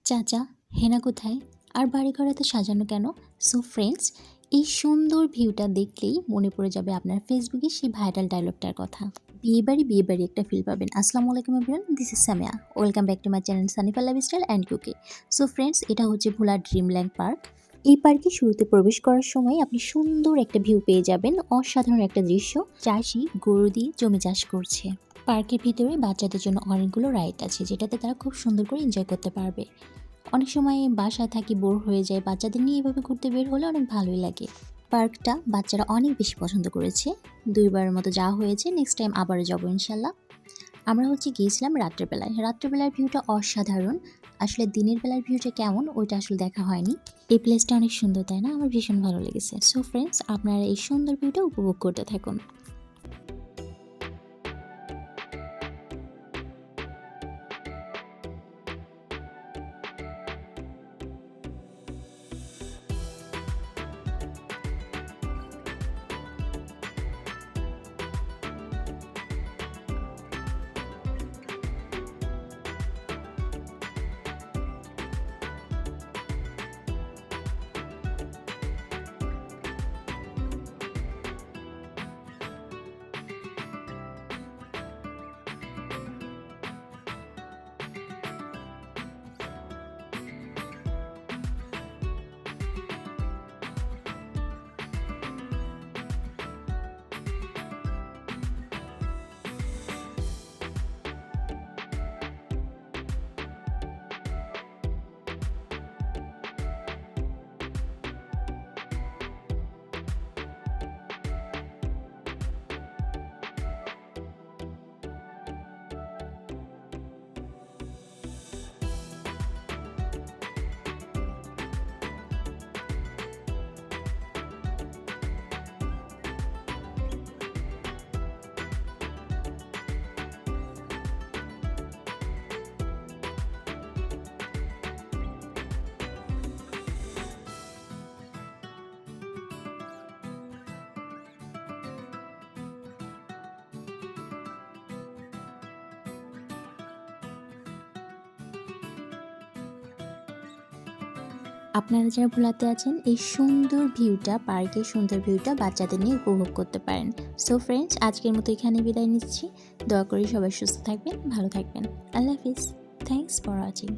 চাচা, হেনা কোথায়? আর বাড়িঘর এত সাজানো কেন? সো ফ্রেন্ডস, এই সুন্দর ভিউটা দেখলেই মনে পড়ে যাবে আপনার ফেসবুকে সেই ভাইরাল ডায়লগটার কথা। বিয়ে বাড়ি একটা ফিল পাবেন। আসসালামু আলাইকুম everyone, this is Samia. Welcome back to my channel Sanifa lifestyle and cookie. So friends, এটা হচ্ছে ভোলা ড্রিমল্যান্ড পার্ক। এই পার্কে শুরুতে প্রবেশ করার সময় আপনি সুন্দর একটা ভিউ পেয়ে যাবেন, অসাধারণ একটা দৃশ্য। চাষি গরু দিয়ে জমি চাষ করছে। পার্কের ভিতরে বাচ্চাদের জন্য অনেকগুলো রাইড আছে, যেটাতে তারা খুব সুন্দর করে এনজয় করতে পারবে। অনেক সময় বাসায় থাকি, বোর হয়ে যায়, বাচ্চাদের নিয়ে এভাবে ঘুরতে বের হলে অনেক ভালোই লাগে। পার্কটা বাচ্চারা অনেক বেশি পছন্দ করেছে। ২ বারের মতো যাওয়া হয়েছে, নেক্সট টাইম আবারও যাবো ইনশাল্লাহ। আমরা গিয়েছিলাম রাত্রেবেলায়। রাত্রেবেলার ভিউটা অসাধারণ। আসলে দিনের বেলার ভিউটা কেমন ওইটা আসলে দেখা হয়নি। এই প্লেসটা অনেক সুন্দর, তাই না? আমার ভীষণ ভালো লেগেছে। সো ফ্রেন্ডস, আপনারা এই সুন্দর ভিউটা উপভোগ করতে থাকুন। আপনারা যারা ভোলাতে আছেন, এই সুন্দর ভিউটা, পার্কের সুন্দর ভিউটা বাচ্চাদের নিয়ে উপভোগ করতে পারেন। সো ফ্রেন্ডস, আজকের মতো এখানে বিদায় নিচ্ছি। দোয়া করি সবাই সুস্থ থাকবেন, ভালো থাকবেন। আল্লাহ হাফিজ। Thanks for watching.